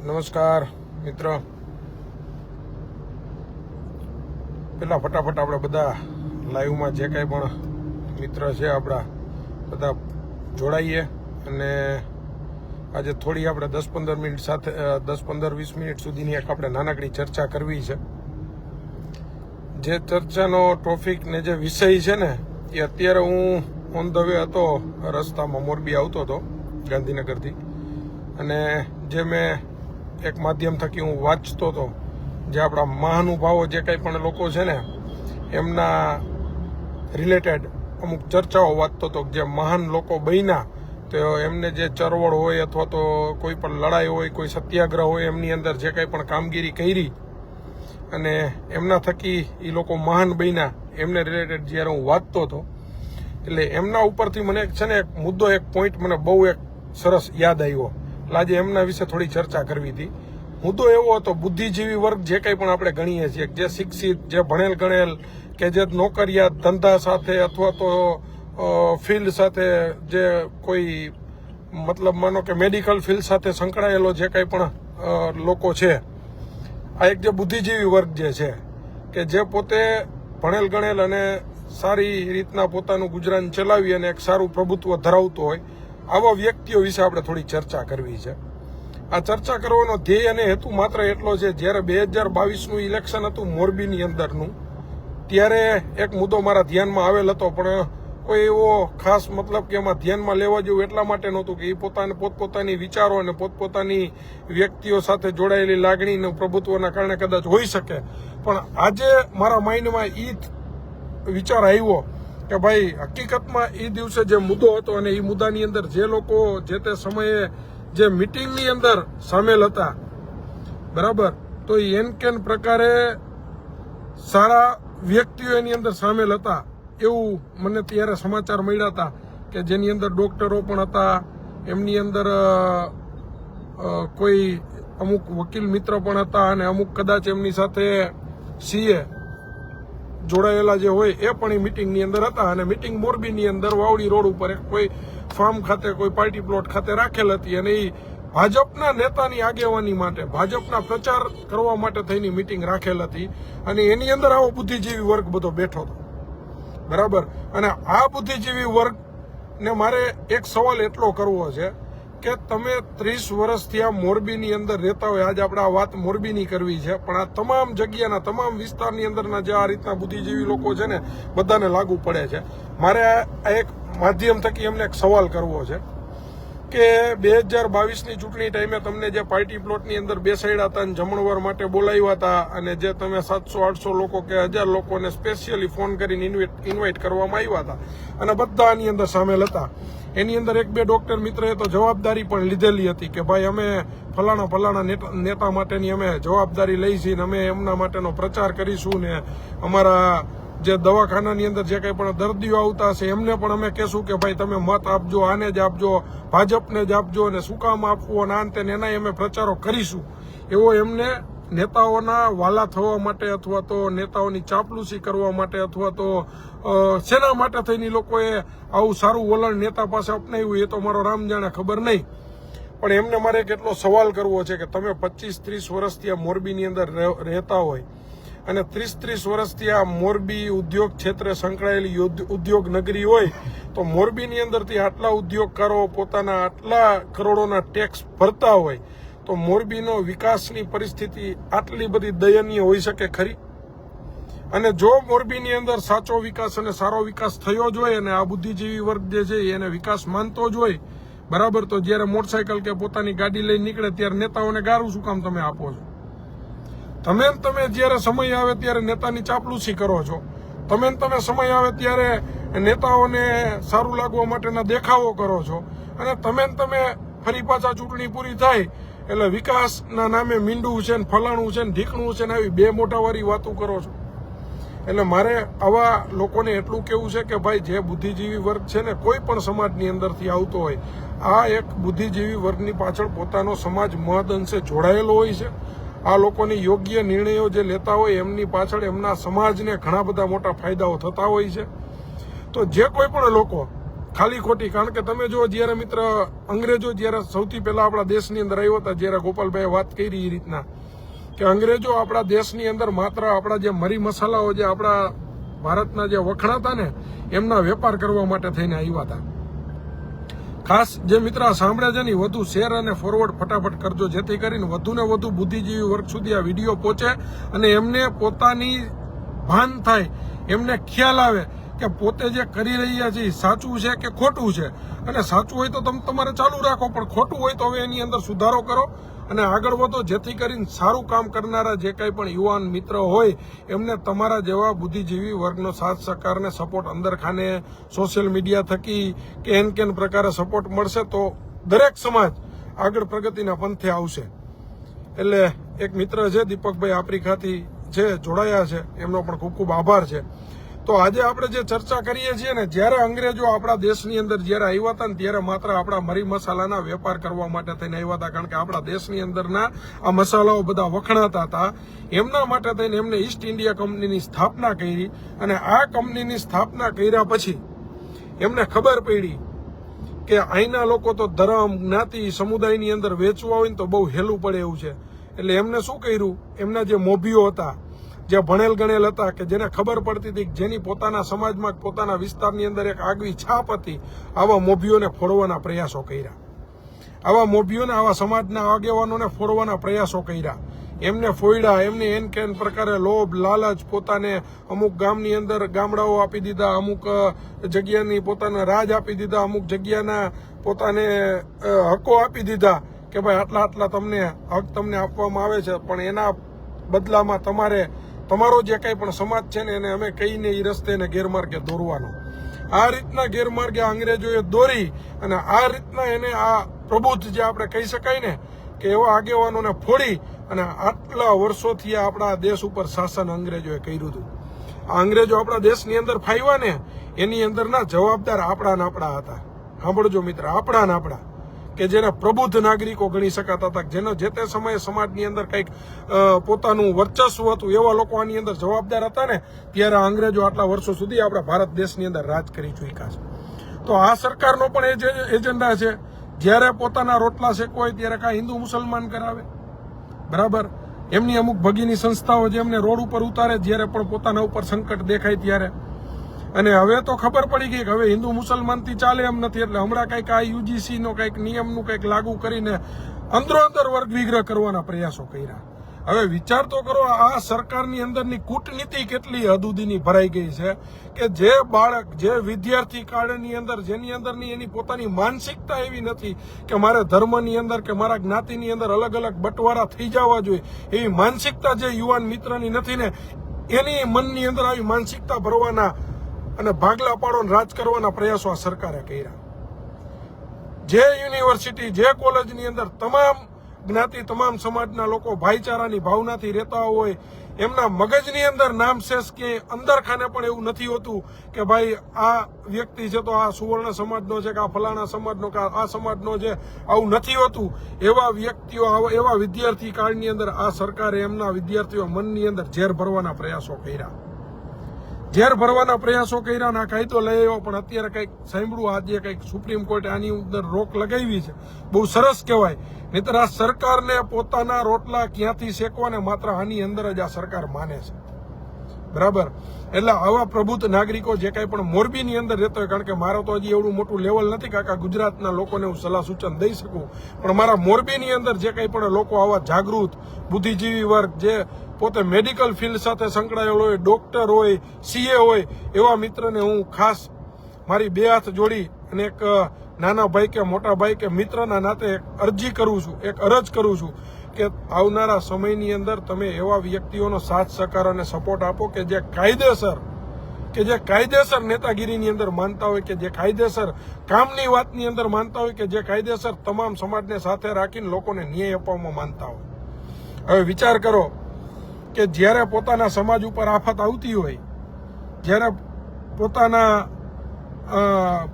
નમસ્કાર મિત્ર, પેલા ફટાફટ આપણે બધા લાઈવમાં જે કાંઈ પણ મિત્ર છે આપણા બધા જોડાઈએ અને આજે થોડી આપણે 10-15 મિનિટ સાથે 10-15-20 મિનિટ સુધીની એક આપણે નાનકડી ચર્ચા કરવી છે. જે ચર્ચાનો ટોપિક ને જે વિષય છે ને એ અત્યારે હું ઓન ધ વે હતો, રસ્તામાં મોરબી આવતો હતો ગાંધીનગરથી, અને જે મેં એક માધ્યમ થકી હું વાંચતો હતો, જે આપણા મહાનુભાવો જે કંઈ પણ લોકો છે ને એમના રિલેટેડ અમુક ચર્ચાઓ વાંચતો હતો. જે મહાન લોકો બન્યા તો એમને જે ચળવળ હોય અથવા તો કોઈ પણ લડાઈ હોય, કોઈ સત્યાગ્રહ હોય, એમની અંદર જે કંઈ પણ કામગીરી કરી અને એમના થકી એ લોકો મહાન બન્યા, એમને રિલેટેડ જ્યારે હું વાંચતો હતો એટલે એમના ઉપરથી મને એક છે ને એક મુદ્દો, એક પોઈન્ટ મને બહુ એક સરસ યાદ આવ્યો. એટલે આજે એમના વિશે થોડી ચર્ચા કરવી હતી. મુદ્દો એવો હતો, બુદ્ધિજીવી વર્ગ જે કંઈ પણ આપણે ગણીએ છીએ, જે શિક્ષિત, જે ભણેલ ગણેલ, કે જે નોકરિયાત ધંધા સાથે અથવા તો ફિલ્ડ સાથે, જે કોઈ મતલબ માનો કે મેડિકલ ફિલ્ડ સાથે સંકળાયેલો જે કંઈ પણ લોકો છે, આ એક જે બુદ્ધિજીવી વર્ગ જે છે કે જે પોતે ભણેલ ગણેલ અને સારી રીતના પોતાનું ગુજરાન ચલાવી અને એક સારું પ્રભુત્વ ધરાવતો હોય, આવા વ્યક્તિઓ વિશે આપણે થોડી ચર્ચા કરવી છે. આ ચર્ચા કરવાનો ધ્યેય અને હેતુ માત્ર એટલો છે, જ્યારે 2022નું ઇલેક્શન હતું મોરબીની અંદરનું, ત્યારે એક મુદ્દો મારા ધ્યાનમાં આવેલ હતો, પણ કોઈ એવો ખાસ મતલબ કે એમાં ધ્યાનમાં લેવા જેવું એટલા માટે નહોતું કે એ પોતપોતાની વિચારો અને પોતપોતાની વ્યક્તિઓ સાથે જોડાયેલી લાગણીનું પ્રભુત્વના કારણે કદાચ હોઈ શકે. પણ આજે મારા માઇન્ડમાં એ વિચાર આવ્યો કે ભાઈ હકીકતમાં એ દિવસે જે મુદ્દો હતો અને એ મુદ્દાની અંદર જે લોકો જે તે સમયે જે મિટિંગની અંદર સામેલ હતા, બરાબર, તો એન કેન પ્રકારે સારા વ્યક્તિઓ એની અંદર સામેલ હતા એવું મને ત્યારે સમાચાર મળ્યા હતા, કે જેની અંદર ડોક્ટરો પણ હતા, એમની અંદર કોઈ અમુક વકીલ મિત્ર પણ હતા અને અમુક કદાચ એમની સાથે સીએ જોડાયેલા જે હોય એ પણ એ મિટિંગની અંદર હતા. અને મિટિંગ મોરબીની અંદર વાવડી રોડ ઉપર એક કોઈ ફાર્મ ખાતે, કોઈ પાર્ટી પ્લોટ ખાતે રાખેલ હતી, અને એ ભાજપના નેતાની આગેવાની માટે, ભાજપના પ્રચાર કરવા માટે થઈને મિટિંગ રાખેલ હતી, અને એની અંદર આવો બુદ્ધિજીવી વર્ગ બધો બેઠો હતો, બરાબર. અને આ બુદ્ધિજીવી વર્ગને મારે એક સવાલ એટલો કરવો છે કે તમે 30 વર્ષથી આ મોરબીની અંદર રહેતા હોય, આજે આપણે આ વાત મોરબીની કરવી છે, પણ આ તમામ જગ્યાના, તમામ વિસ્તારની અંદરના જે આ રીતના બુદ્ધિજીવી લોકો છે ને બધાને લાગુ પડે છે. મારે આ એક માધ્યમ થકી એમને એક સવાલ કરવો છે કે 2022ની ચૂંટણી ટાઈમે તમને જે પાર્ટી પ્લોટની અંદર બેસાડ્યા હતા અને જમણવાર માટે બોલાવ્યા હતા, અને જે તમે 700-800 લોકો કે 1000 લોકોને સ્પેશિયલી ફોન કરીને ઇન્વાઇટ કરવામાં આવ્યા હતા અને બધા આની અંદર સામેલ હતા, એની અંદર 1-2 ડોક્ટર મિત્રએ તો જવાબદારી પણ લીધેલી હતી કે ભાઈ અમે ફલાણા નેતા માટેની અમે જવાબદારી લઈ છીએ, અમે એમના માટેનો પ્રચાર કરીશું, ને અમારા જે દવાખાનાની અંદર જે કંઈ પણ દર્દીઓ આવતા હશે એમને પણ અમે કહેશું કે ભાઈ તમે મત આપજો, આને જ આપજો, ભાજપને જ આપજો, અને શું કામ આપવું અને આન તેને એના અમે પ્રચારો કરીશું. એવો એમને નેતાઓના વાલા થવા માટે અથવા તો નેતાઓની ચાપલુસી કરવા માટે અથવા તો સેના માટે થઈને લોકોએ આવું સારું વલણ નેતા પાસે અપનાવ્યું, એ તો મારો રામ જાણે, ખબર નહીં. પણ એમને મારે કેટલો સવાલ કરવો છે કે તમે 25-30 વર્ષથી આ મોરબીની અંદર રહેતા હોય અને 30 વર્ષથી આ મોરબી ઉદ્યોગ ક્ષેત્રે સંકળાયેલી ઉદ્યોગ નગરી હોય, તો મોરબીની અંદરથી આટલા ઉદ્યોગકારો પોતાના આટલા કરોડોના ટેક્સ ભરતા હોય, તો મોરબીનો વિકાસની પરિસ્થિતિ આટલી બધી દયનીય હોઈ શકે ખરી? અને જો મોરબીની અંદર સાચો વિકાસ અને સારો વિકાસ થયો જ હોય અને આ બુદ્ધિજીવી વર્ગ જે છે એને વિકાસ માનતો જ હોય, બરાબર, તો જ્યારે મોટરસાયકલ કે પોતાની ગાડી લઈને નીકળે ત્યારે નેતાઓને ગારું શું કામ તમે આપો છો? તમે જ્યારે સમય આવે ત્યારે નેતાની ચાપલુસી કરો છો, તમે સમય આવે ત્યારે નેતાઓને સારું લાગવા માટેના દેખાવો કરો છો, અને તમે ફરી પાછા ચૂંટણી પૂરી થાય એટલે વિકાસના નામે મીંડું છે ને ફલાણું છે ને ઢીકણું છે ને આવી બે મોટાવાળી વાતો કરો છો. એટલે મારે આવા લોકોને એટલું કહેવું છે કે ભાઈ જે બુદ્ધિજીવી વર્ગ છે ને કોઈ પણ સમાજની અંદરથી આવતો હોય, આ એક બુદ્ધિજીવી વર્ગની પાછળ પોતાનો સમાજ મહદઅંશે જોડાયેલો હોય છે. આ લોકોની યોગ્ય નિર્ણયો જે લેતા હોય એમની પાછળ એમના સમાજને ઘણા બધા મોટા ફાયદાઓ થતા હોય છે. તો જે કોઈ પણ લોકો ખાલી ખોટી. કારણ કે તમે જો જ્યારે મિત્ર અંગ્રેજો જ્યારે સૌથી પહેલા આપણા દેશની અંદર આવ્યો હતા, જ્યારે ગોપાલભાઈએ વાત કરી એ રીતના કે અંગ્રેજો આપણા દેશની અંદર માત્ર આપણા જે મરી મસાલાઓ જે આપણા ભારતના જે વખણાતા ને એમના વેપાર કરવા માટે થઈને આવ્યા હતા. ખાસ જે મિત્ર સાંભળે છે ને વધુ શેર અને ફોરવર્ડ ફટાફટ કરજો, જેથી કરીને વધુ ને વધુ બુદ્ધિજીવી વર્ગ સુધી આ વિડીયો પહોંચે અને એમને પોતાની ભાન થાય, એમને ખ્યાલ આવે કે પોતે જે કરી રહ્યા છે સાચું છે કે ખોટું છે. અને સાચું હોય તો તમે તમારે ચાલુ રાખો, પણ ખોટું હોય તો હવે એની અંદર સુધારો કરો અને આગળ વધો, જેથી કરીને સારું કામ કરનારા જે કંઈ પણ યુવાન મિત્ર હોય એમને તમારા જેવા બુદ્ધિજીવી વર્ગનો સાથ સહકાર ને સપોર્ટ અંદર ખાને સોશિયલ મીડિયા થકી કે એન કેન પ્રકારે સપોર્ટ મળશે તો દરેક સમાજ આગળ પ્રગતિના પંથે આવશે. એટલે એક મિત્ર છે દીપકભાઈ આફ્રિકાથી છે જોડાયા છે, એમનો પણ ખૂબ ખૂબ આભાર છે. તો આજે આપણે જે ચર્ચા કરીએ છીએ ને, જ્યારે અંગ્રેજો આપણા દેશની અંદર જ્યારે આવ્યા હતા ને ત્યારે માત્ર આપણા મરી મસાલાના વેપાર કરવા માટે થઈને આવ્યા હતા. કારણ કે આપણા દેશની અંદરના આ મસાલાઓ બધા વખણાતા હતા, એમના માટે થઈને એમને ઈસ્ટ ઇન્ડિયા કંપનીની સ્થાપના કરી. અને આ કંપનીની સ્થાપના કર્યા પછી એમને ખબર પડી કે અહીંના લોકો તો ધર્મ જ્ઞાતિ સમુદાયની અંદર વેચવા હોય ને તો બહુ હેલું પડે એવું છે. એટલે એમને શું કર્યું, એમના જે મોભીઓ હતા, જે ભણેલ ગણેલ હતા, કે જેને ખબર પડતી હતી, જેની પોતાના સમાજમાં પોતાના વિસ્તારની અંદર એક આગવી છાપ હતી, આવા મોભીઓને ફોડવાના પ્રયાસો કર્યા. આવા મોભીઓને, આવા સમાજના આગેવાનોને ફોડવાના પ્રયાસો કર્યા. એમને ફોડ્યા, એમને એન કેન પ્રકારે લોભ લાલચ, પોતાને અમુક ગામની અંદર ગામડાઓ આપી દીધા, અમુક જગ્યાની પોતાના રાજ આપી દીધા, અમુક જગ્યાના પોતાને હકો આપી દીધા કે ભાઈ આટલા આટલા તમને હક તમને આપવામાં આવે છે, પણ એના બદલામાં તમારો જે કંઈ પણ સમાજ છે ને એને અમે કહીને એ રસ્તે એને ગેરમાર્ગે દોરવાનો. આ રીતના ગેરમાર્ગે અંગ્રેજોએ દોરી અને આ રીતના એને આ પ્રબુદ્ધ જે આપણે કહી શકાય ને કે એવા આગેવાનોને ફોડી અને આટલા વર્ષોથી આપણા દેશ ઉપર શાસન અંગ્રેજોએ કર્યું હતું. આ અંગ્રેજો આપણા દેશની અંદર ફાવ્યા ને એની અંદરના જવાબદાર આપણા હતા. સાંભળજો મિત્ર, આપણા કે જેને પ્રબુદ્ધ નાગરિકો ગણી શકાતા હતા, જેનો જે તે સમયે સમાજની અંદર કંઈક પોતાનું વર્ચસ્વ હતું, એવા લોકો આની અંદર જવાબદાર હતા ને ત્યારે અંગ્રેજો આટલા વર્ષો સુધી આપણા ભારત દેશની અંદર રાજ કરી ચૂક્યા છે. તો આ સરકારનો પણ એજન્ડા છે, જ્યારે પોતાના રોટલા શેકવા હોય ત્યારે કાંઈ હિન્દુ મુસલમાન કરાવે, બરાબર. એમની અમુક ભગીની સંસ્થાઓ જે એમને રોડ ઉપર ઉતારે જ્યારે પણ પોતાના ઉપર સંકટ દેખાય ત્યારે. અને હવે તો ખબર પડી ગઈ કે હવે હિન્દુ મુસલમાનથી ચાલે એમ નથી, એટલે હમણાં કંઈક આ યુજીસી નો કંઈક નિયમનું કંઈક લાગુ કરીને અંદરો અંદર વર્ગ વિગ્રહ કરવાના પ્રયાસો કર્યા. હવે વિચાર તો કરો, આ સરકારની અંદરની કૂટનીતિ કેટલી હદુદીની ભરાઈ ગઈ છે કે જે બાળક, જે વિદ્યાર્થી કાળની અંદર જેની અંદરની એની પોતાની માનસિકતા એવી નથી કે મારે ધર્મની અંદર કે મારા જ્ઞાતિની અંદર અલગ અલગ બટવારા થઈ જવા જોઈએ, એવી માનસિકતા જે યુવાન મિત્રની નથી ને એની મનની અંદર આવી માનસિકતા ભરવાના અને ભાગલા પાડો રાજ કરવાના પ્રયાસો આ સરકારે કર્યા. જે યુનિવર્સિટી, જે કોલેજની અંદર તમામ જ્ઞાતિ, તમામ સમાજના લોકો ભાઈચારાની ભાવનાથી રહેતા હોય, એમના મગજની અંદર નામશેષ કે અંદર ખાને પણ એવું નથી હોતું કે ભાઈ આ વ્યક્તિ છે તો આ સુવર્ણ સમાજનો છે કે આ ફલાણા સમાજનો કે આ સમાજનો છે, આવું નથી હોતું. એવા વ્યક્તિઓ, એવા વિદ્યાર્થી કાળની અંદર આ સરકારે એમના વિદ્યાર્થીઓ મનની અંદર ઝેર ભરવાના પ્રયાસો કર્યા. ના કાયદો લઈ આવ્યો, પણ અત્યારે કંઈક સાંભળ્યું આજે કંઈક સુપ્રીમ કોર્ટે આની અંદર રોક લગાવી છે. બહુ સરસ કહેવાય. નહીંતર આ સરકારને પોતાના રોટલા ક્યાંથી શેકવાને માત્ર આની અંદર જ આ સરકાર માને છે, બરાબર. એટલે આવા પ્રબુદ્ધ નાગરિકો જે કંઈ પણ મોરબીની અંદર રહેતો હોય, કારણ કે મારો તો હજી એવડું મોટું લેવલ નથી કે આખા ગુજરાતના લોકોને હું સલાહ સૂચન દઈ શકું, પણ મારા મોરબીની અંદર જે કંઈ પણ લોકો આવા જાગૃત બુદ્ધિજીવી વર્ગ, જે પોતે મેડિકલ ફિલ્ડ સાથે સંકળાયેલો હોય, ડોક્ટર હોય, સીએ હોય, એવા મિત્રને હું ખાસ મારી બે હાથ જોડી અને એક નાના ભાઈ કે મોટા ભાઈ કે મિત્રના નાતે એક અરજી કરું છું, એક અરજ કરું છું કે આવનારા સમયની અંદર તમે એવા વ્યક્તિઓનો સાથ સહકાર અને સપોર્ટ આપો કે જે કાયદેસર નેતાગીરીની અંદર માનતા હોય, કે જે કાયદેસર કામની વાતની અંદર માનતા હોય, કે જે કાયદેસર તમામ સમાજને સાથે રાખીને લોકોને ન્યાય આપવામાં માનતા હોય. હવે વિચાર કરો કે જ્યારે પોતાના સમાજ ઉપર આફત આવતી હોય, જ્યારે પોતાના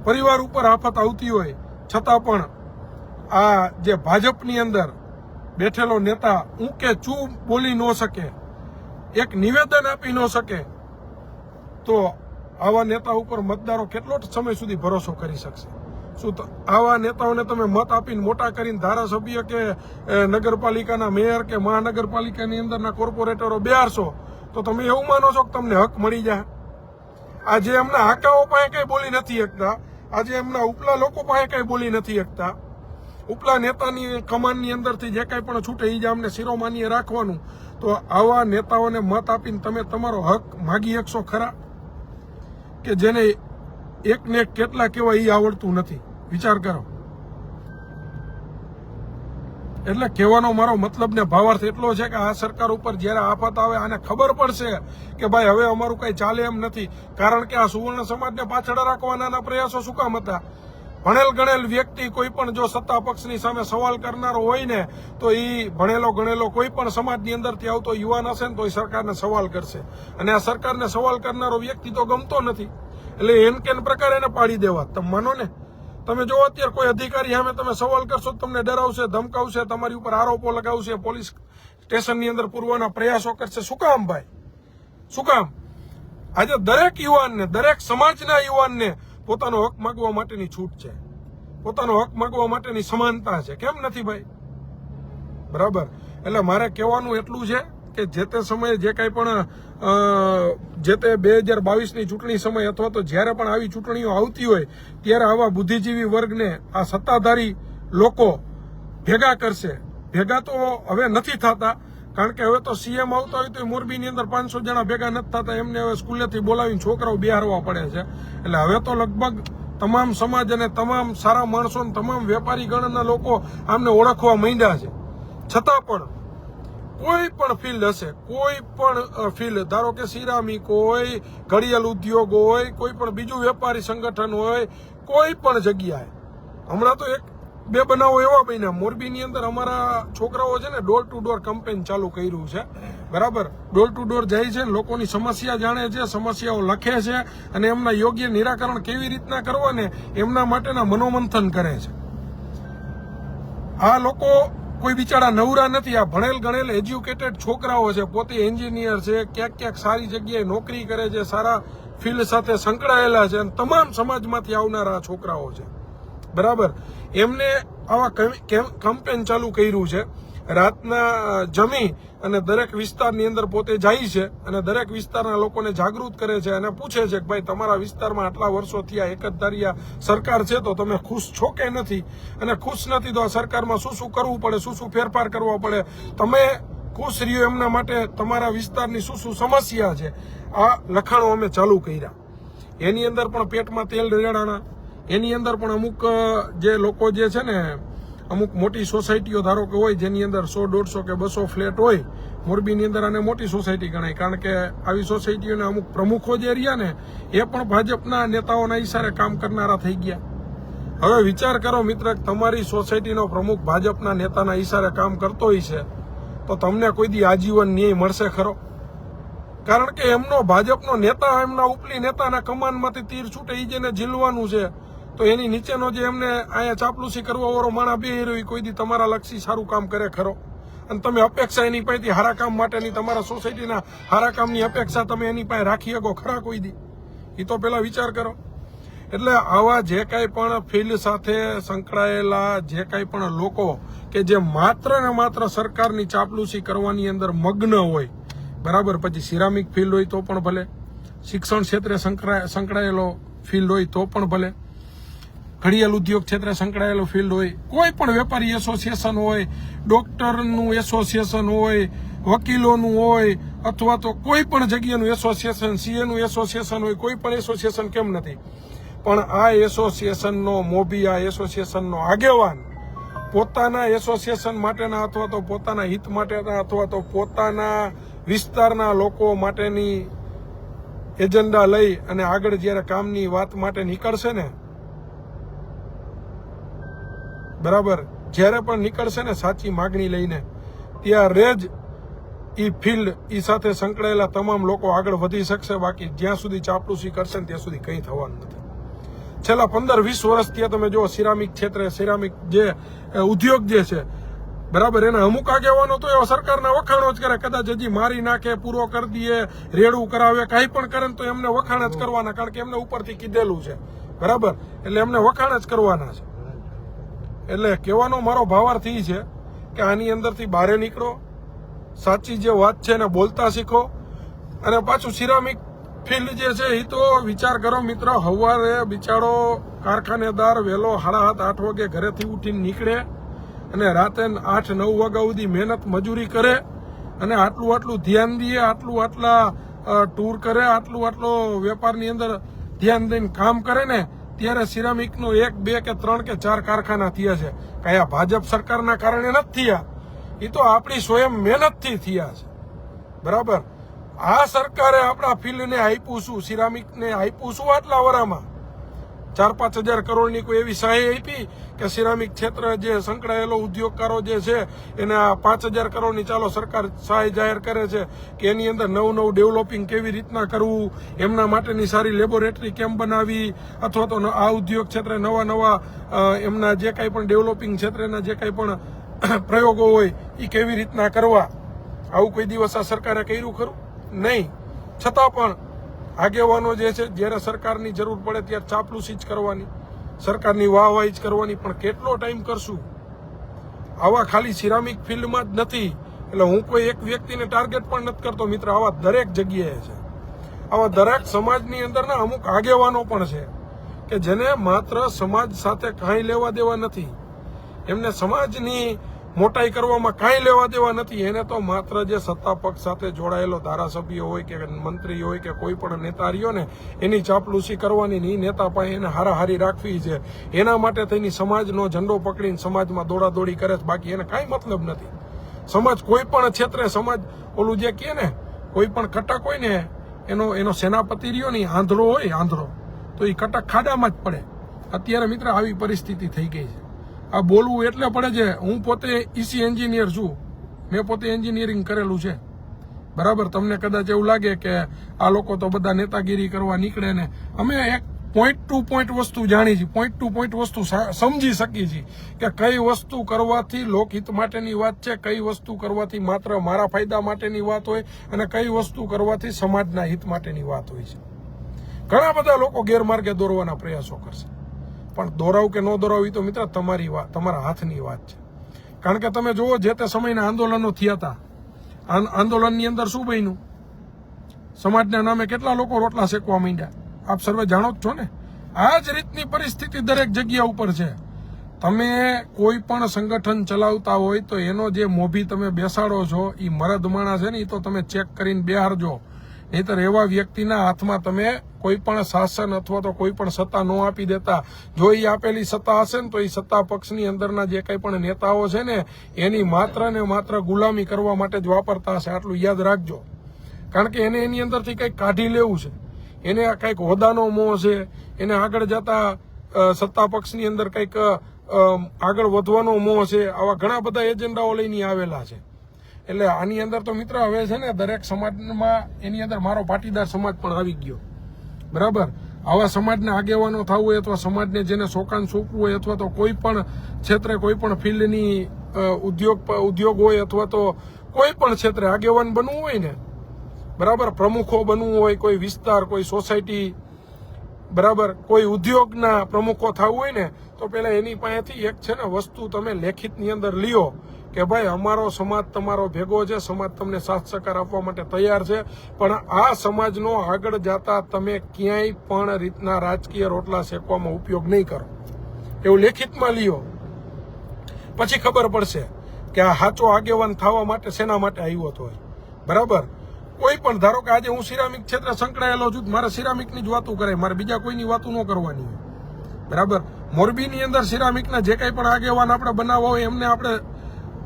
પરિવાર ઉપર આફત આવતી હોય, છતાં પણ આ જે ભાજપની અંદર બેઠેલો નેતા ઊંકે ચૂ બોલી ન શકે, એક નિવેદન આપી ન શકે, તો આવા નેતા ઉપર મતદારો કેટલો સમય સુધી ભરોસો કરી શકશે? શું આવા નેતાઓને તમે મત આપીને મોટા કરીને ધારાસભ્ય કે નગરપાલિકાના મેયર કે મહાનગરપાલિકાની અંદરના કોર્પોરેટરો બેહારશો તો તમે એવું માનો છો કે તમને હક મળી જાય? આજે એમના હાકાઓ પાસે કઈ બોલી નથી શકતા, આજે એમના ઉપલા લોકો પાસે કઈ બોલી નથી શકતા. ઉપલા નેતાની કમાનની અંદરથી જે કઈ પણ છૂટે એ જ અમને શિરોમાનીએ રાખવાનું. તો આવા નેતાઓને મત આપીને તમે તમારો હક માગી શકશો ખરા? કે જેને એકને એક કેટલા કેવા એ આવડતું નથી. વિચાર કરો. એટલે કહેવાનો મારો મતલબ ને ભાવાર્થ એટલો છે કે આ સરકાર ઉપર જયારે આફત આવે આને ખબર પડશે કે ભાઈ હવે અમારું કઈ ચાલે એમ નથી. કારણ કે આ સુવર્ણ સમાજને પાછળ રાખવાના પ્રયાસો શું કામ હતા? ભણેલ ગણેલ વ્યક્તિ કોઈ પણ જો સત્તા પક્ષની સામે સવાલ કરનારો હોય ને તો એ ભણેલો ગણેલો કોઈ પણ સમાજની અંદરથી આવતો યુવાન હશે ને તો એ સરકારને સવાલ કરશે. અને આ સરકારને સવાલ કરનારો વ્યક્તિ તો ગમતો નથી, એટલે એન કેન પ્રકારે એને પાડી દેવા. તમે માનો ને? તમે જો અત્યારે કોઈ અધિકારી સામે તમે સવાલ કરશો તમને ડરાવશે, ધમકાવશે, તમારી ઉપર આરોપો લગાવશે, પોલીસ સ્ટેશનની અંદર પૂરવાના પ્રયાસો કરશે. શું કામ ભાઈ? શું કામ? આજે દરેક યુવાનને, દરેક સમાજના યુવાનને પોતાનો હક માંગવા માટેની છૂટ છે, પોતાનો હક માંગવા માટેની સમાનતા છે. કેમ નથી ભાઈ? બરાબર. એટલે મારે કહેવાનું એટલું છે કે જે તે સમયે જે કંઈ પણ જે તે 2022ની ચૂંટણી સમય અથવા તો જ્યારે પણ આવી ચૂંટણીઓ આવતી હોય ત્યારે આવા બુદ્ધિજીવી વર્ગને આ સત્તાધારી લોકો ભેગા કરશે. ભેગા તો હવે નથી થતા, કારણ કે હવે તો સીએમ આવતા હોય તો મોરબીની અંદર 500 જણા ભેગા નથી થતા. એમને હવે સ્કૂલેથી બોલાવીને છોકરાઓ બેહારવા પડે છે. એટલે હવે તો લગભગ તમામ સમાજ અને તમામ સારા માણસો અને તમામ વેપારી ગણના લોકો આમને ઓળખવા માંડ્યા છે. છતાં પણ કોઈ પણ ફિલ્ડ હશે, કોઈ પણ ફિલ્ડ, ધારો કે સિરામિક હોય, ઘડિયાળ ઉદ્યોગ હોય, કોઈ પણ બીજું વેપારી સંગઠન હોય, કોઈ પણ જગ્યાએ હમણાં તો એક બે બનાવો એવા બન્યા. મોરબીની અંદર અમારા છોકરાઓ છે ને ડોર ટુ ડોર કેમ્પેન ચાલુ કર્યું છે. બરાબર. ડોર ટુ ડોર જાય છે, લોકોની સમસ્યા જાણે છે, સમસ્યાઓ લખે છે અને એમના યોગ્ય નિરાકરણ કેવી રીતના કરવા ને એમના માટેના મનોમંથન કરે છે. આ લોકો કોઈ બિચારા નવરા નથી. આ ભણેલ ગણેલ એજ્યુકેટેડ છોકરાઓ છે, પોતે એન્જિનિયર છે, ક્યાંક ક્યાંક સારી જગ્યાએ નોકરી કરે છે, સારા ફિલ્ડ સાથે સંકળાયેલા છે અને તમામ સમાજમાંથી આવનારા છોકરાઓ છે. બરાબર. એમને આવા કેમ્પેન ચાલુ કર્યું છે. રાતના જમી અને દરેક વિસ્તારની અંદર પોતે જાય છે અને દરેક વિસ્તારના લોકોને જાગૃત કરે છે અને પૂછે છે કે ભાઈ તમારા વિસ્તારમાં આટલા વર્ષોથી આ એક જ ધારી સરકાર છે તો તમે ખુશ છો કે નથી? અને ખુશ નથી તો આ સરકારમાં શું શું કરવું પડે, શું શું ફેરફાર કરવા પડે, તમે ખુશ રહ્યો એમના માટે તમારા વિસ્તારની શું શું સમસ્યા છે. આ લખાણો અમે ચાલુ કર્યા. એની અંદર પણ પેટમાં તેલ રેડાણા. એની અંદર પણ અમુક જે લોકો જે છે ને, અમુક મોટી સોસાયટીઓ ધારો કે હોય જેની અંદર 100, 150 કે 200 ફ્લેટ હોય. મોરબીની અંદર આને મોટી સોસાયટી ગણાય, કારણ કે આવી સોસાયટીઓના અમુક પ્રમુખો જે રહ્યા ને એ પણ ભાજપના નેતાઓના ઈશારે કામ કરનારા થઈ ગયા. હવે વિચાર કરો મિત્ર, તમારી સોસાયટીનો પ્રમુખ ભાજપના નેતાના ઈશારે કામ કરતો હોય છે તો તમને કોઈ દી આજીવન ન્યાય મળશે ખરો? કારણ કે એમનો ભાજપનો નેતા એમના ઉપલી નેતાના કમાનમાંથી તીર છૂટે એ જેને ઝીલવાનું છે તો એની નીચેનો જે એમને અહીંયા ચાપલુસી કરવા વાળો માણા બે રહ્યો કોઈ દી તમારા લક્ષી સારું કામ કરે ખરો? અને તમે અપેક્ષા એની પાસેથી હારા કામ માટેની, તમારા સોસાયટીના હારા કામની અપેક્ષા તમે એની પાસે રાખી શકો ખરા કોઈ દી? એ તો પેલા વિચાર કરો. એટલે આવા જે કાંઈ પણ ફિલ્ડ સાથે સંકળાયેલા જે કાંઈ પણ લોકો કે જે માત્ર ને માત્ર સરકારની ચાપલુસી કરવાની અંદર મગ્ન હોય, બરાબર, પછી સિરામિક ફિલ્ડ હોય તો પણ ભલે, શિક્ષણ ક્ષેત્રે સંકળાયેલો ફિલ્ડ હોય તો પણ ભલે, ઘડિયાળ ઉદ્યોગ ક્ષેત્રે સંકળાયેલો ફિલ્ડ હોય, કોઈ પણ વેપારી એસોસિએશન હોય, ડોક્ટરનું એસોસિએશન હોય, વકીલોનું હોય, અથવા તો કોઈ પણ જગ્યાનું એસોસિએશન, સીએનું એસોસિએશન હોય, કોઈ પણ એસોસિએશન કેમ નથી, પણ આ એસોસિએશનનો મોભી, આ એસોસિએશનનો આગેવાન પોતાના એસોસિએશન માટેના અથવા તો પોતાના હિત માટેના અથવા તો પોતાના વિસ્તારના લોકો માટેની એજન્ડા લઈ અને આગળ જ્યારે કામની વાત માટે નીકળશે ને, બરાબર, જ્યારે પણ નીકળશે ને સાચી માગણી લઈને, ત્યારે જ ઈ ફિલ્ડ ઈ સાથે સંકળાયેલા તમામ લોકો આગળ વધી શકશે. બાકી જ્યાં સુધી ચાપલુસી કરશે ને ત્યાં સુધી કંઈ થવાનું નથી. છેલ્લા 15-20 વર્ષથી તમે જો સિરામિક ક્ષેત્રે, સિરામિક જે ઉદ્યોગ જે છે બરાબર. એના અમુક આગેવાનો તો એવા સરકારના વખાણો જ કરે, કદાચ હજી મારી નાખે, પૂરો કરી દઈએ, રેડું કરાવે, કાંઈ પણ કરે તો એમને વખાણ જ કરવાના, કારણ કે એમને ઉપરથી કીધેલું છે. બરાબર. એટલે એમને વખાણ જ કરવાના છે. એટલે કહેવાનો મારો ભાવાર્થ એ છે કે આની અંદરથી બહાર નીકળો, સાચી જે વાત છે એને બોલતા શીખો. અને પાછું સિરામિક ફિલ્ડ જે છે એ તો વિચાર કરો મિત્ર, સવારે બિચારો કારખાનેદાર વહેલો 7:30-8 વાગે ઘરેથી ઉઠીને નીકળે અને રાતે 8-9 વાગ્યા સુધી મહેનત મજૂરી કરે અને આટલું ધ્યાન દે, આટલા ટૂર કરે, આટલો વેપારની અંદર ધ્યાન દઈને કામ કરે ને, ત્યારે સિરામિકનો 1, 2 કે 3 કે 4 કારખાના થયા છે. કયા ભાજપ સરકારના કારણે નથી થયા, એ તો આપણી સ્વયં મહેનતથી થયા છે. બરાબર. આ સરકારે આપણા ફિલ્ડને આપ્યું શું, સિરામિકને આપ્યું શું આટલા વરામાં? 4-5 હજાર કરોડની કોઈ એવી સહાય આપી કે સિરામિક ક્ષેત્ર જે સંકળાયેલો ઉદ્યોગકારો જે છે એને 5,000 કરોડની ચાલો સરકાર સહાય જાહેર કરે છે કે એની અંદર નવું ડેવલપિંગ કેવી રીતના કરવું, એમના માટેની સારી લેબોરેટરી કેમ બનાવી, અથવા તો આ ઉદ્યોગ ક્ષેત્રે નવા એમના જે કાંઈ પણ ડેવલપિંગ ક્ષેત્રના જે કાંઈ પણ પ્રયોગો હોય એ કેવી રીતના કરવા, આવું કોઈ દિવસ આ સરકારે કર્યું ખરું? નહીં. છતાં પણ આગેવાનો જે છે જ્યારે સરકારની જરૂર પડે ત્યારે ચાપલુસી જ કરવાની, સરકારની વાહવાહી જ કરવાની, પણ કેટલો ટાઈમ કરશું? આવા ખાલી સિરામિક ફિલ્ડમાં જ નથી, એટલે હું કોઈ એક વ્યક્તિને ટાર્ગેટ પણ નથી કરતો મિત્ર, આવા દરેક જગ્યાએ છે. આવા દરેક સમાજની અંદરના અમુક આગેવાનો પણ છે કે જેને માત્ર સમાજ સાથે કાંઈ લેવા દેવા નથી, એમને સમાજની મોટાઈ કરવામાં કાંઈ લેવા દેવા નથી. એને તો માત્ર જે સત્તા પક્ષ સાથે જોડાયેલો ધારાસભ્ય હોય કે મંત્રી હોય કે કોઈ પણ નેતા રહ્યો ને એની ચાપલુસી કરવાની, એ નેતા પાસે એને હારાહારી રાખવી છે, એના માટે થઈને સમાજનો ઝંડો પકડીને સમાજમાં દોડાદોડી કરે છે. બાકી એને કાંઈ મતલબ નથી. સમાજ કોઈ પણ ક્ષેત્રે, સમાજ ઓલું જે કહે ને, કોઈ પણ કટક હોય ને એનો સેનાપતિ રહ્યો ને આંધળો હોય, આંધળો, તો એ કટક ખાડામાં જ પડે. અત્યારે મિત્ર આવી પરિસ્થિતિ થઈ ગઈ છે. આ બોલવું એટલે પડે છે. હું પોતે ઈસી એન્જિનિયર છું, મેં પોતે એન્જિનિયરિંગ કરેલું છે. બરાબર. તમને કદાચ એવું લાગે કે આ લોકો તો બધા નેતાગીરી કરવા નીકળે ને, અમે એક પોઈન્ટ ટુ પોઈન્ટ વસ્તુ જાણી છીએ, પોઈન્ટ ટુ પોઈન્ટ વસ્તુ સમજી શકીએ છીએ કે કઈ વસ્તુ કરવાથી લોકહિત માટેની વાત છે, કઈ વસ્તુ કરવાથી માત્ર મારા ફાયદા માટેની વાત હોય, અને કઈ વસ્તુ કરવાથી સમાજના હિત માટેની વાત હોય છે. ઘણા બધા લોકો ગેરમાર્ગે દોરવાના પ્રયાસો કરશે, પણ દોરાવ કે ન દોરાવ એ તો મિત્ર તમારી વાત, તમારા હાથની વાત છે. કારણ કે તમે જુઓ, જે તે સમયના આંદોલનો થયા હતા, આંદોલનની અંદર શું બન્યું? સમાજના નામે કેટલા લોકો રોટલા શેકવા માંડ્યા, આપ સર્વે જાણો જ છો ને. આ જ રીતની પરિસ્થિતિ દરેક જગ્યા ઉપર છે. તમે કોઈ પણ સંગઠન ચલાવતા હોય તો એનો જે મોભી તમે બેસાડો છો એ મરદ માણસ છે ને, એ તો તમે ચેક કરીને બેહારજો. નહીતર એવા વ્યક્તિના હાથમાં તમે કોઈ પણ શાસન અથવા તો કોઈ પણ સત્તા ન આપી દેતા. જો એ આપેલી સત્તા હશે ને તો એ સત્તા પક્ષની અંદરના જે કંઈ પણ નેતાઓ છે ને એની માત્ર ને માત્ર ગુલામી કરવા માટે જ વાપરતા હશે. આટલું યાદ રાખજો. કારણ કે એને એની અંદરથી કંઈક કાઢી લેવું છે, એને કંઈક હોદ્દાનો મોહ છે, એને આગળ જતા સત્તા પક્ષની અંદર કંઈક આગળ વધવાનો મોહ છે. આવા ઘણા બધા એજન્ડાઓ લઈને આવેલા છે. એટલે આની અંદર તો મિત્ર હવે છે ને દરેક સમાજમાં એની અંદર મારો પાટીદાર સમાજ પણ આવી ગયો. બરાબર. આવા સમાજના આગેવાનો થવું હોય, અથવા સમાજને જેને સોકાન સોંપવું હોય, અથવા તો કોઈ પણ ક્ષેત્રે કોઈ પણ ફિલ્ડની ઉદ્યોગ હોય, અથવા તો કોઈ પણ ક્ષેત્રે આગેવાન બનવું હોય ને, બરાબર, પ્રમુખો બનવું હોય, કોઈ વિસ્તાર, કોઈ સોસાયટી, બરાબર, કોઈ ઉદ્યોગના પ્રમુખો થવું હોય ને, તો પેલા એની પાસેથી એક છે ને વસ્તુ તમે લેખિતની અંદર લ્યો કે ભાઈ અમારો સમાજ તમારો ભેગો છે, સમાજ તમને સાથ સહકાર આપવા માટે તૈયાર છે, પણ આ સમાજનો આગળ જતા તમે ક્યાંય પણ રીતના રાજકીય રોટલા શેકવામાં ઉપયોગ નહીં કરો. એવું લેખિતમાં લ્યો, પછી ખબર પડશે કે આ સાચો આગેવાન થવા માટે શેના માટે આવ્યો હતો. બરાબર. કોઈ પણ ધારો કે આજે હું સિરામિક ક્ષેત્રે સંકળાયેલો છું, મારે સિરામિકની જ વાતો કરાય, મારે બીજા કોઈની વાતો ન કરવાની હોય. બરાબર. મોરબીની અંદર સિરામિકના જે કંઈ પણ આગેવાન આપણે બનાવવા હોય એમને આપણે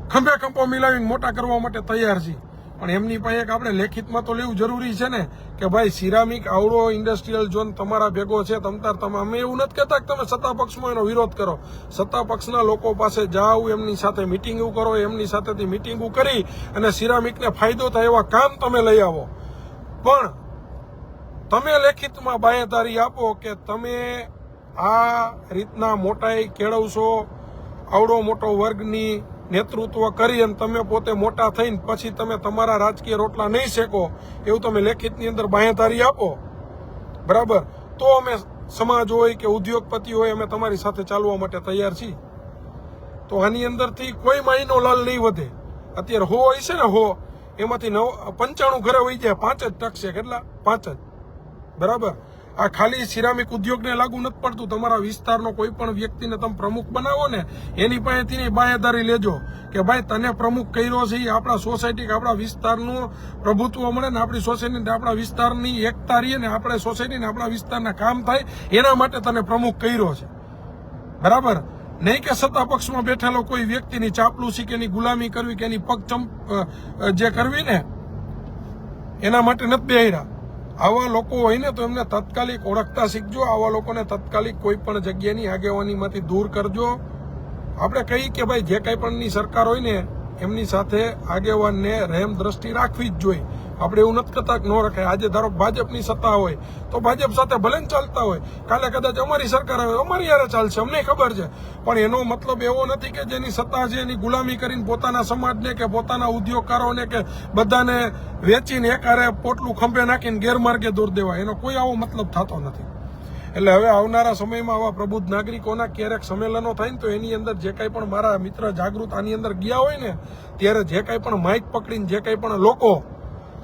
ખંભે ખંભો મિલાવીને મોટા કરવા માટે તૈયાર છીએ, પણ એમની પાસે એક આપણે લેખિતમાં તો લેવું જરૂરી છે ને કે ભાઈ સિરામિક આવડો ઇન્ડસ્ટ્રીયલ ઝોન તમારા ભેગો છે, તમે અમે એવું નથી કહેતા કે તમે સત્તા પક્ષમાં એનો વિરોધ કરો. સત્તા પક્ષના લોકો પાસે જાઓ, એમની સાથે મિટિંગો કરો, એમની સાથેથી મિટિંગો કરી અને સિરામિકને ફાયદો થાય એવા કામ તમે લઈ આવો. પણ તમે લેખિતમાં બાંહેધરી આપો કે તમે આ રીતના મોટાઈ કેળવશો, આવડો મોટો વર્ગની નેતૃત્વ કરી અને તમે પોતે મોટા થઈને પછી તમે તમારા રાજકીય રોટલા નહીં શેકો એવું તમે લેખિતની અંદર બાંહેધરી આપો, બરાબર, તો અમે સમાજ હોય કે ઉદ્યોગપતિ હોય અમે તમારી સાથે ચાલવા માટે તૈયાર છીએ. તો આની અંદરથી કોઈ માયનો લાલ નહીં વધે. અત્યારે હોય છે ને એમાંથી 95 ઘરે વહી જાય, 5 જ ટકશે. કેટલા? 5 જ. બરાબર. આ ખાલી સિરામિક ઉદ્યોગને લાગુ નથી પડતું. તમારા વિસ્તારનો કોઈ પણ વ્યક્તિને તમે પ્રમુખ બનાવો ને એની પાસેથી બાંહેધરી લેજો કે ભાઈ તને પ્રમુખ કર્યો છે, આપણા સોસાયટી આપણા વિસ્તારનું પ્રભુત્વ મળે ને આપણી સોસાયટી આપણા વિસ્તારની એકતા રહીએ ને આપણે સોસાયટીને આપણા વિસ્તારના કામ થાય એના માટે તને પ્રમુખ કર્યો છે. બરાબર. નહીં કે સત્તા પક્ષમાં બેઠેલો કોઈ વ્યક્તિની ચાપલુસી કે એની ગુલામી કરવી કે એની જે કરવી ને એના માટે નથી બેહર્યા. આવા લોકો હોય ને તો એમને તાત્કાલિક ઓળખતા શીખજો. આવા લોકોને તાત્કાલિક કોઈ પણ જગ્યાની આગેવાનીમાંથી દૂર કરજો. આપણે કહીએ કે ભાઈ જે કંઈ પણની સરકાર હોય ને એમની સાથે આગેવાનને રહેમ દ્રષ્ટિ રાખવી જ જોઈએ. આપણે એવું નથી કરતા કે ન રખાય. આજે ધારો ભાજપની સત્તા હોય તો ભાજપ સાથે ભલે ને ચાલતા હોય, કાલે કદાચ અમારી સરકાર આવે અમારી યારે ચાલશે, અમને ખબર છે. પણ એનો મતલબ એવો નથી કે જેની સત્તા છે એની ગુલામી કરીને પોતાના સમાજને કે પોતાના ઉદ્યોગકારોને કે બધાને વેચીને એકારે પોટલું ખંભે નાખીને ગેરમાર્ગે દોર દેવા, એનો કોઈ આવો મતલબ થતો નથી. એટલે હવે આવનારા સમયમાં આવા પ્રબુદ્ધ નાગરિકોના ક્યારેક સંમેલનો થાય ને તો એની અંદર જે કંઈ પણ મારા મિત્ર જાગૃત આની અંદર ગયા હોય ને ત્યારે જે કંઈ પણ માઇક પકડીને જે કંઈ પણ લોકો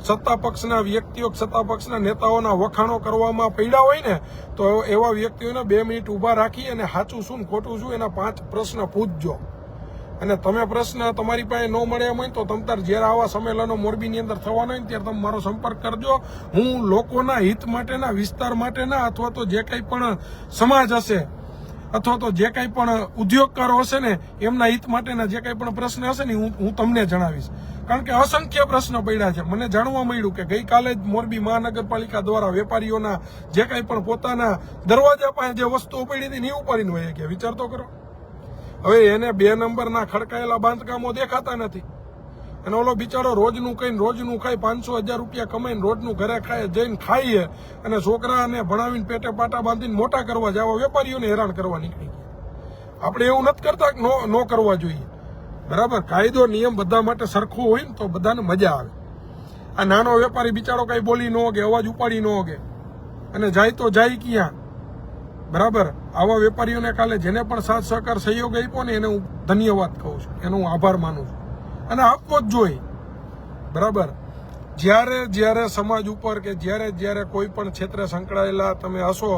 સત્તા પક્ષના વ્યક્તિઓ સત્તા પક્ષના નેતાઓના વખાણો કરવામાં પડ્યા હોય ને તો એવા વ્યક્તિઓને 2 મિનિટ ઊભા રાખી અને સાચું શું ખોટું શું એના 5 પ્રશ્ન પૂછજો. અને તમે પ્રશ્ન તમારી પાસે ન મળે એમ હોય તો તમતાર જ્યારે આવા સંમેલનો મોરબીની અંદર થવાના હોય ને ત્યારે તમે મારો સંપર્ક કરજો. હું લોકોના હિત માટેના, વિસ્તાર માટેના અથવા તો જે કંઈ પણ સમાજ હશે અથવા તો જે કંઈ પણ ઉદ્યોગકારો હશે ને એમના હિત માટેના જે કંઈ પણ પ્રશ્ન હશે ને હું તમને જણાવીશ. કારણ કે અસંખ્ય પ્રશ્ન પડ્યા છે. મને જાણવા મળ્યું કે ગઈકાલે જ મોરબી મહાનગરપાલિકા દ્વારા વેપારીઓના જે કંઈ પણ પોતાના દરવાજા પાસે જે વસ્તુઓ પડી હતી ને એ ઉપાડીને વહી ગયા. વિચાર તો કરો. હવે એને 2 નંબરના ખડકાયેલા બાંધકામો દેખાતા નથી અને ઓલો બિચારો રોજનું કહીને રોજનું ખાઈ 500-1000 રૂપિયા કમાઈને રોજનું ઘરે ખાય જઈને ખાઈએ અને છોકરાને ભણાવીને પેટે પાટા બાંધીને મોટા કરવા જાવ વેપારીઓને હેરાન કરવા નીકળી ગયા. આપણે એવું નથી કરતા કે ન કરવા જોઈએ. બરાબર. કાયદો નિયમ બધા માટે સરખો હોય ને તો બધાને મજા આવે. આ નાનો વેપારી બિચારો કઈ બોલી ન હોગે, અવાજ ઉપાડી ન હોગે અને જાય તો જાય ક્યાં. બરાબર. આવા વેપારીઓને કાલે જેને પણ સાથ સહકાર સહયોગ આપ્યો ને એને હું ધન્યવાદ કહું છું, એનો હું આભાર માનું છું અને આપવો જ જોઈએ. બરાબર. જ્યારે સમાજ ઉપર કે જ્યારે કોઈ પણ ક્ષેત્રે સંકળાયેલા તમે હશો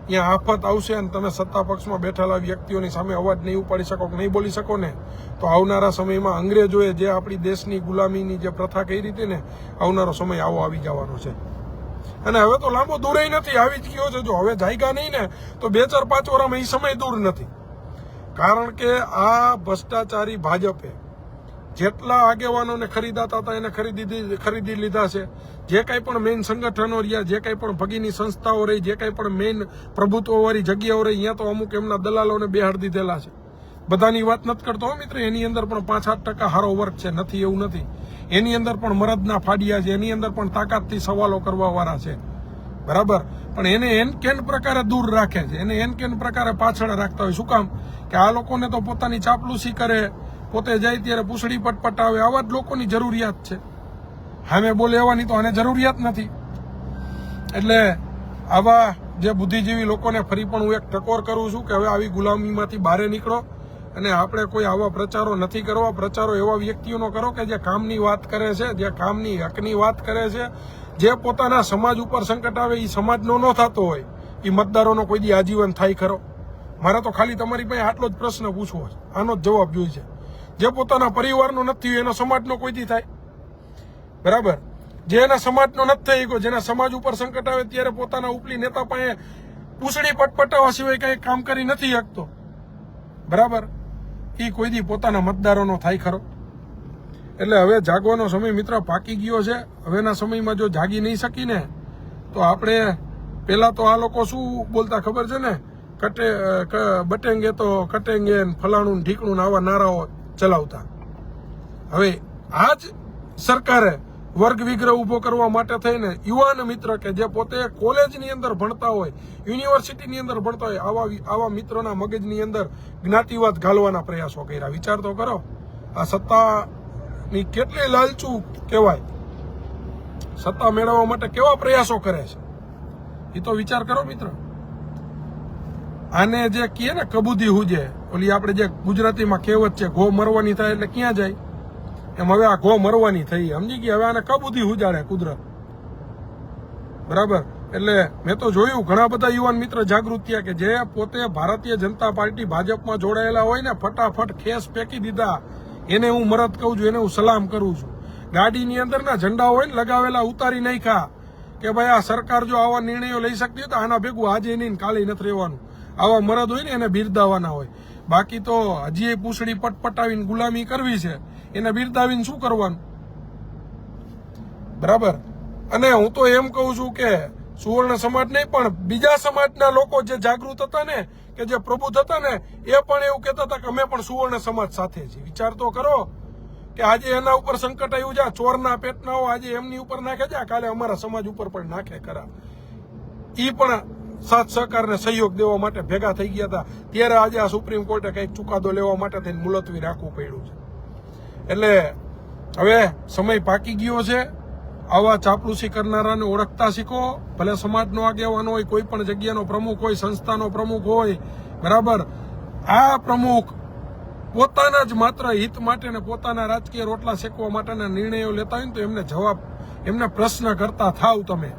ત્યાં આફત આવશે અને તમે સત્તા પક્ષમાં બેઠેલા વ્યક્તિઓની સામે અવાજ નહીં ઉપાડી શકો કે નહીં બોલી શકો ને તો આવનારા સમયમાં અંગ્રેજોએ જે આપણી દેશની ગુલામીની જે પ્રથા કરી હતી ને આવનારો સમય આવો આવી જવાનો છે. અને હવે તો લાંબો દૂર નથી, આવી જ ગયો છે. જો હવે જાયગા નહીં ને તો 2-4-5 વર્ષમાં એ સમય દૂર નથી. કારણ કે આ ભ્રષ્ટાચારી ભાજપે જેટલા આગેવાનોને ખરીદાતા હતા એને ખરીદી લીધા છે. જે કંઈ પણ મેઇન સંગઠનો રહ્યા, જે કંઈ પણ ભગીની સંસ્થાઓ રહી, જે કંઈ પણ મેઇન પ્રભુત્વવાળી જગ્યાઓ રહી, અહીંયા તો અમુક એમના દલાલોને બેહાડી દીધેલા છે. બધાની વાત નથી કરતો મિત્ર. એની અંદર પણ 5-8% સારો વર્ગ છે, નથી એવું નથી. એની અંદર પણ મરદના ફાડિયા છે, એની અંદર પણ તાકાતથી સવાલો કરવા વાળા છે. બરાબર. પણ એને એન પ્રકારે દૂર રાખે છે, એને એન પ્રકારે પાછળ રાખતા હોય. શું કામ? કે આ લોકોને તો પોતાની ચાપલુસી કરે, પોતે જાય ત્યારે પૂંછડી પટપટાવે. આવા જ લોકોની જરૂરિયાત છે. સામે બોલે એવાની તો આને જરૂરિયાત નથી. એટલે આવા જે બુદ્ધિજીવી લોકોને ફરી પણ હું એક ટકોર કરું છું કે હવે આવી ગુલામીમાંથી બહાર નીકળો અને આપણે કોઈ આવા પ્રચારો નથી કરવા. પ્રચારો એવા વ્યક્તિઓનો કરો કે જે કામની વાત કરે છે, જે કામની હકની વાત કરે છે, જે પોતાના સમાજ ઉપર સંકટ આવે એ સમાજનો ન થતો હોય એ મતદારોનો કોઈ દી આજીવન થાય ખરો? મારે તો ખાલી તમારી પાસે આટલો જ પ્રશ્ન પૂછવો છે, આનો જ જવાબ જોઈએ છે. જે પોતાના પરિવારનો નથી હોય એનો સમાજનો કોઈ દી થાય? બરાબર. જે એના સમાજનો નથી થઈ ગયો, જેના સમાજ ઉપર સંકટ આવે ત્યારે પોતાના ઉપલી નેતા પાસે પૂંછડી પટપટાવા સિવાય કઈ કામ કરી નથી શકતો. બરાબર. એ કોઈ દી પોતાના મતદારોનો થાય ખરો? એટલે હવે જાગવાનો સમય મિત્ર પાકી ગયો છે. હવેના સમયમાં જો જાગી નહીં શકીને તો આપણે પેલા તો આ લોકો શું બોલતા ખબર છે ને, બટેંગે તો કટેંગે, ફલાણું ઢીકણું આવા નારાઓ ચલાવતા. હવે આ જ સરકારે વર્ગ વિગ્રહ ઉભો કરવા માટે થઈને યુવાન મિત્ર કે જે પોતે કોલેજની અંદર ભણતા હોય, યુનિવર્સિટીની અંદર ભણતા હોય, આવા મિત્રોના મગજની અંદર જ્ઞાતિવાદ ઘાલવાના પ્રયાસો કર્યા. વિચાર તો કરો. આ સત્તાની કેટલી લાલચું કહેવાય, સત્તા મેળવવા માટે કેવા પ્રયાસો કરે છે એ તો વિચાર કરો મિત્ર. આને જે કહે ને કબૂદી હુજે, ઓલી આપણે જે ગુજરાતીમાં કહેવત છે ઘો મરવાની થાય એટલે ક્યાં જાય, એમ હવે આ ઘો મરવાની થઈ, સમજી ગયા. હવે આને કબૂદી હુજાડે કુદરત, બરાબર. એટલે મેં તો જોયું ઘણા બધા યુવાન મિત્ર જાગૃત થયા કે જે પોતે ભારતીય જનતા પાર્ટી ભાજપમાં જોડાયેલા હોય ને ફટાફટ ખેસ ફેંકી દીધા. એને હું મરદ કહું છું, એને હું સલામ કરું છું. ગાડીની અંદરના ઝંડા હોય ને લગાવેલા ઉતારી નાખ્યા કે ભાઈ આ સરકાર જો આવા નિર્ણયો લઈ શકતી હોય તો આના ભેગું આજે નહીં કાલે નથી રહેવાનું. આવા મરદ હોય ને એને બિરદાવાના હોય. બાકી તો હજી પૂંછડી પટપટાવીને ગુલામી કરવી છે, એને બિરદાવીને શું કરવાનું, બરાબર. અને હું તો એમ કહું છું કે સુવર્ણ સમાજ નહીં પણ બીજા સમાજના લોકો જે જાગૃત હતા ને, કે જે પ્રબુદ્ધ હતા ને, એ પણ એવું કહેતા હતા કે અમે પણ સુવર્ણ સમાજ સાથે છીએ. વિચાર તો કરો કે આજે એના ઉપર સંકટ આવ્યું છે, ચોરના પેટનાઓ આજે એમની ઉપર નાખે છે, કાલે અમારા સમાજ ઉપર પણ નાખે ખરા. ઈ પણ સાથ સહકાર ને સહયોગ દેવા માટે ભેગા થઈ ગયા હતા. ત્યારે આજે આ સુપ્રીમ કોર્ટે કઈક ચુકાદો લેવા માટે થઈને મુલતવી રાખવું પડ્યું છે. એટલે હવે સમય પાકી ગયો છે. આવા ચાપલુસી કરનારાને ઓળખતા શીખો. ભલે સમાજનો આગેવાન હોય, કોઈ પણ જગ્યાનો પ્રમુખ હોય, સંસ્થાનો પ્રમુખ હોય, બરાબર. આ પ્રમુખ પોતાના જ માત્ર હિત માટે ને પોતાના રાજકીય રોટલા શેકવા માટેના નિર્ણયો લેતા હોય ને તો એમને પ્રશ્ન કરતા થાવ તમે.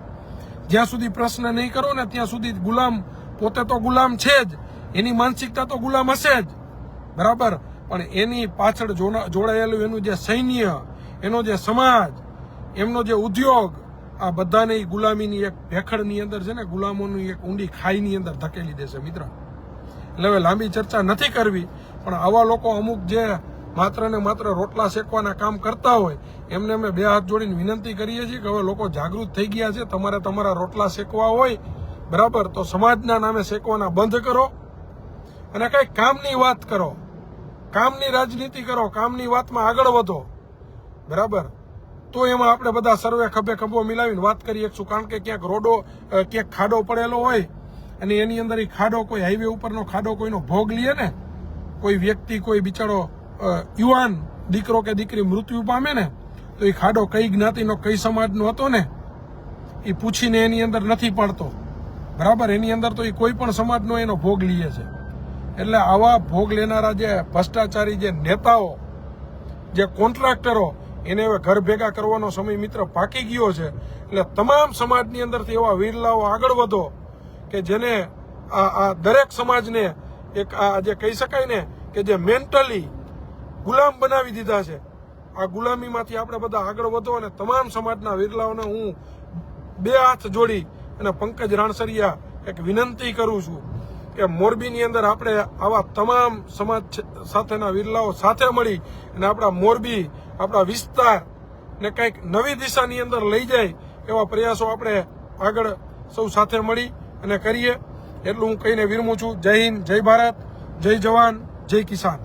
જ્યાં સુધી પ્રશ્ન નહીં કરો ને ત્યાં સુધી ગુલામ, પોતે તો ગુલામ છે જ, એની માનસિકતા તો ગુલામ હશે જ, બરાબર. પણ એની પાછળ જોડાયેલું એનું જે સૈન્ય, એનો જે સમાજ, એમનો જે ઉદ્યોગ, આ બધાને ગુલામીની એક ભેખડની અંદર છે ને, ગુલામોની એક ઊંડી ખાઈની અંદર ધકેલી દેશે મિત્ર. એટલે હવે લાંબી ચર્ચા નથી કરવી, પણ આવા લોકો અમુક જે માત્ર ને માત્ર રોટલા શેકવાના કામ કરતા હોય એમને અમે બે હાથ જોડીને વિનંતી કરીએ છીએ કે હવે લોકો જાગૃત થઈ ગયા છે. તમારે તમારા રોટલા શેકવા હોય, બરાબર, તો સમાજના નામે શેકવાના બંધ કરો અને કઈ કામની વાત કરો, કામની રાજનીતિ કરો, કામની વાતમાં આગળ વધો, બરાબર. તો એમાં આપણે બધા સર્વે ખભે ખભો મિલાવીને વાત કરી શકશું. કારણ કે ક્યાંક રોડો, ક્યાંક ખાડો પડેલો હોય અને એની અંદર એ ખાડો, કોઈ હાઈવે ઉપરનો ખાડો કોઈનો ભોગ લે ને, કોઈ વ્યક્તિ, કોઈ બિચારો યુવાન દીકરો કે દીકરી મૃત્યુ પામે ને, તો એ ખાડો કઈ જ્ઞાતિનો, કઈ સમાજનો હતો ને, એ પૂછીને એની અંદર નથી પડતો, બરાબર. એની અંદર તો એ કોઈ પણ સમાજનો એનો ભોગ લે છે. એટલે આવા ભોગ લેનારા જે ભ્રષ્ટાચારી જે નેતાઓ, જે કોન્ટ્રાક્ટરો, એને હવે ઘર ભેગા કરવાનો સમય મિત્ર પાકી ગયો છે. એટલે તમામ સમાજની અંદરથી એવા વીરલાઓ આગળ વધો કે જેને આ દરેક સમાજને એક આ જે કહી શકાય ને કે જે મેન્ટલી ગુલામ બનાવી દીધા છે, આ ગુલામીમાંથી આપણે બધા આગળ વધો. અને તમામ સમાજના વીરલાઓને હું બે હાથ જોડી અને પંકજ રાણસરિયા એક વિનંતી કરું છું કે મોરબીની અંદર આપણે આવા તમામ સમાજ સાથેના વીરલાઓ સાથે મળી અને આપણા મોરબી, આપણા વિસ્તાર ને કંઈક નવી દિશાની અંદર લઈ જાય એવા પ્રયાસો આપણે આગળ સૌ સાથે મળી અને કરીએ. એટલું હું કહીને વિરમું છું. જય હિન્દ, જય ભારત, જય જવાન, જય કિસાન.